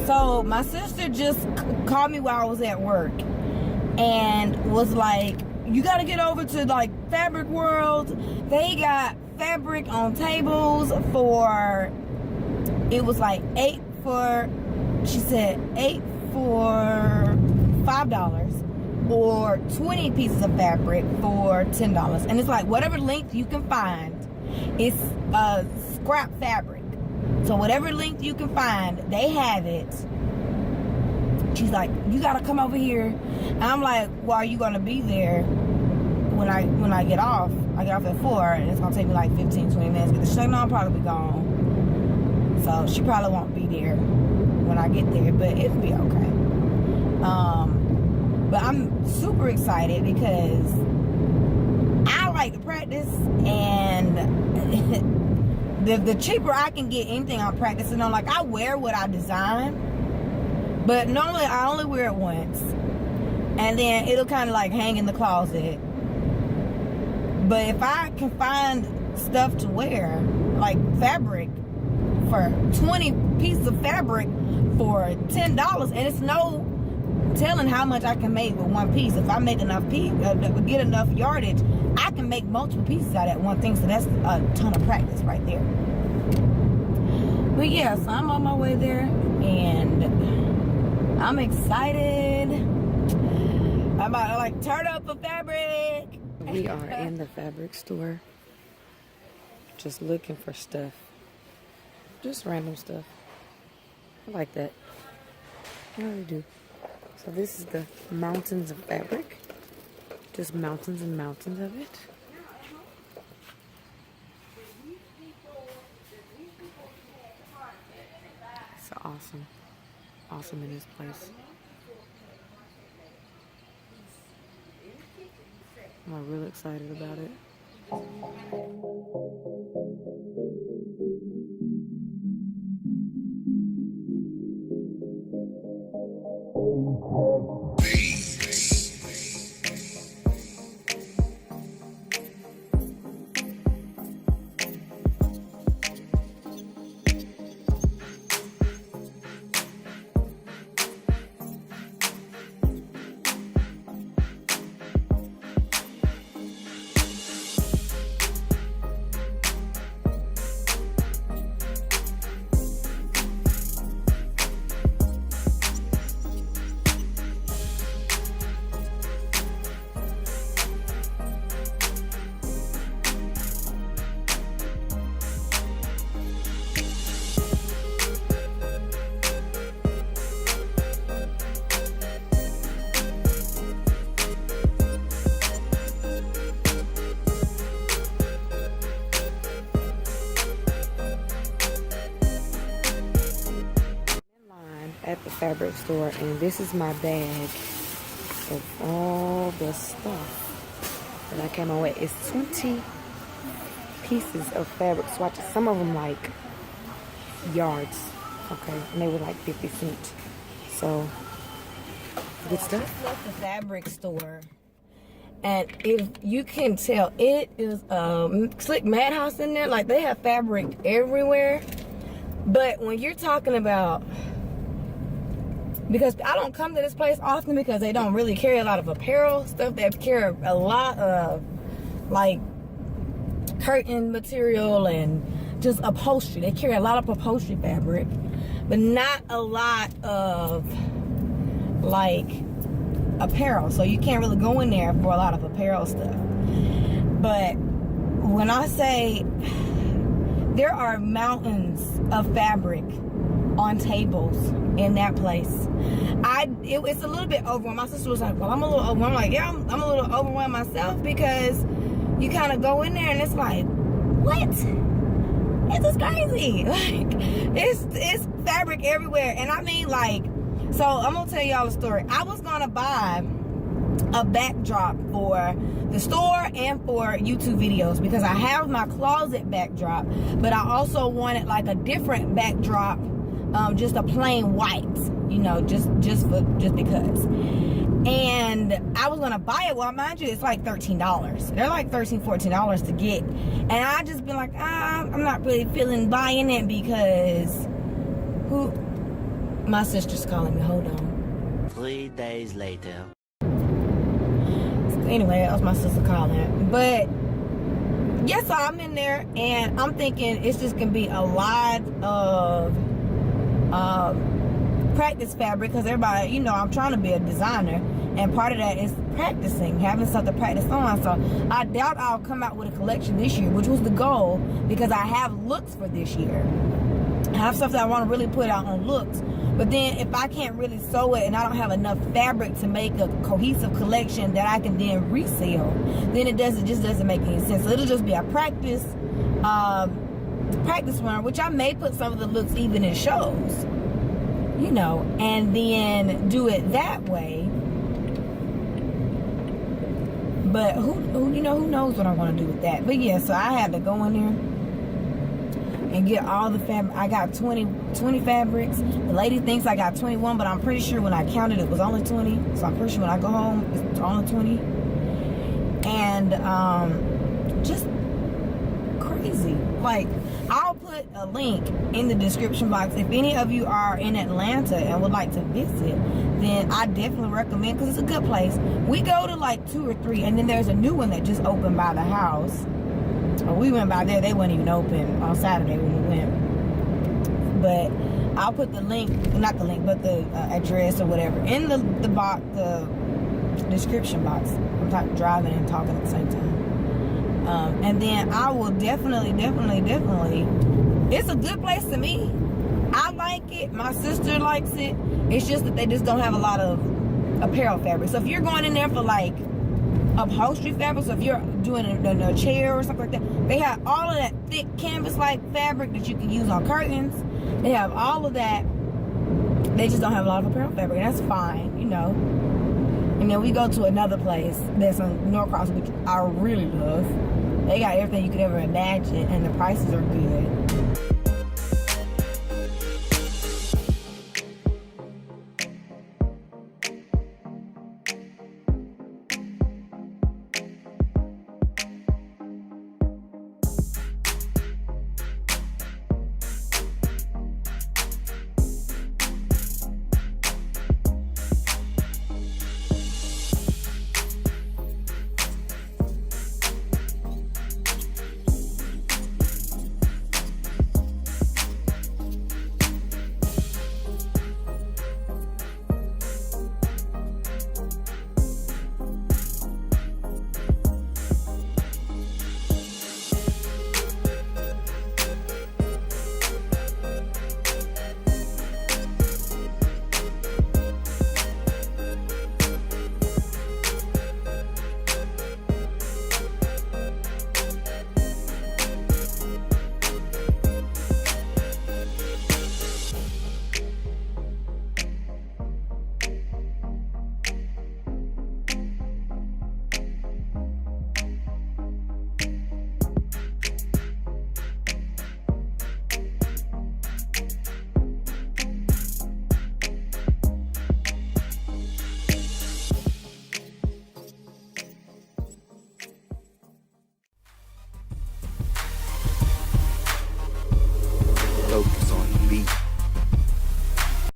So my sister just called me while I was at work and was like, you gotta get over to like Fabric World. They got fabric on tables for, it was like 8 for, she said 8 for $5 or 20 pieces of fabric for $10. And it's like whatever length you can find, it's scrap fabric. So whatever length you can find, they have it. She's like, you gotta come over here. And I'm like, well, are you gonna be there when I get off? I get off at 4 and it's gonna take me like 15, 20 minutes. She's like, no, I'll probably be gone. So she probably won't be there when I get there, but it'll be okay. But I'm super excited because I like to practice, and the cheaper I can get anything I'm practicing on, like I wear what I design, but normally I only wear it once, and then it'll kind of like hang in the closet. But if I can find stuff to wear, like fabric, for 20 pieces of fabric for $10, and it's no telling how much I can make with one piece. If I make enough get enough yardage, I can make multiple pieces out of that one thing. So that's a ton of practice right there. But yeah, so I'm on my way there and I'm excited. I'm about to like turn up for fabric. We are in the fabric store just looking for stuff, just random stuff. I like that. I really do. So this is the mountains of fabric. Just mountains and mountains of it. It's awesome. Awesome in this place. I'm really excited about it. At the fabric store, and this is my bag of all the stuff that I came on with. It's 20 pieces of fabric swatches, some of them like yards, okay, and they were like 50 cents. So good stuff. This was the fabric store, and if you can tell, it is Slick Madhouse in there. Like they have fabric everywhere, but when you're talking about, because I don't come to this place often because they don't really carry a lot of apparel stuff. They carry a lot of like curtain material and just upholstery. They carry a lot of upholstery fabric, but not a lot of like apparel. So you can't really go in there for a lot of apparel stuff. But when I say there are mountains of fabric on tables in that place, it's a little bit overwhelmed. My sister was like, well, I'm a little overwhelmed. I'm like, yeah, I'm a little overwhelmed myself, because you kind of go in there and it's like, what? It's just crazy. Like it's fabric everywhere. And I mean, like, so I'm gonna tell y'all a story. I was gonna buy a backdrop for the store and for YouTube videos, because I have my closet backdrop, but I also wanted like a different backdrop, just a plain white, you know, just because. And I was gonna buy it. Well, mind you, it's like $13. They're like $13, $14 to get. And I just been like, I'm not really feeling buying it, because My sister's calling me. Hold on. 3 days later. Anyway, that was my sister calling. But yes, so I'm in there and I'm thinking it's just gonna be a lot of practice fabric, because everybody, you know, I'm trying to be a designer, and part of that is practicing, having something to practice on. So I doubt I'll come out with a collection this year, which was the goal, because I have looks for this year. I have stuff that I want to really put out on looks. But then if I can't really sew it and I don't have enough fabric to make a cohesive collection that I can then resell, then it just doesn't make any sense. So it'll just be a practice run, which I may put some of the looks even in shows, you know, and then do it that way. But who knows what I want to do with that. But yeah, so I had to go in there and get all the fabric. I got 20 fabrics. The lady thinks I got 21, but I'm pretty sure when I counted it was only 20. So I'm pretty sure when I go home it's only 20. And just crazy. Like, I'll put a link in the description box. If any of you are in Atlanta and would like to visit, then I definitely recommend, because it's a good place. We go to like 2 or 3, and then there's a new one that just opened by the house. We went by there, they weren't even open on Saturday when we went. But I'll put the link, not the link, but the address or whatever in the box, the description box. I'm driving and talking at the same time. And then I will definitely, it's a good place to me. I like it, my sister likes it. It's just that they just don't have a lot of apparel fabric. So if you're going in there for like upholstery fabric, so if you're doing a chair or something like that, they have all of that thick canvas like fabric that you can use on curtains. They have all of that. They just don't have a lot of apparel fabric, and that's fine, you know. And then we go to another place that's on Norcross, which I really love. They got everything you could ever imagine, and the prices are good. Focus on the beat.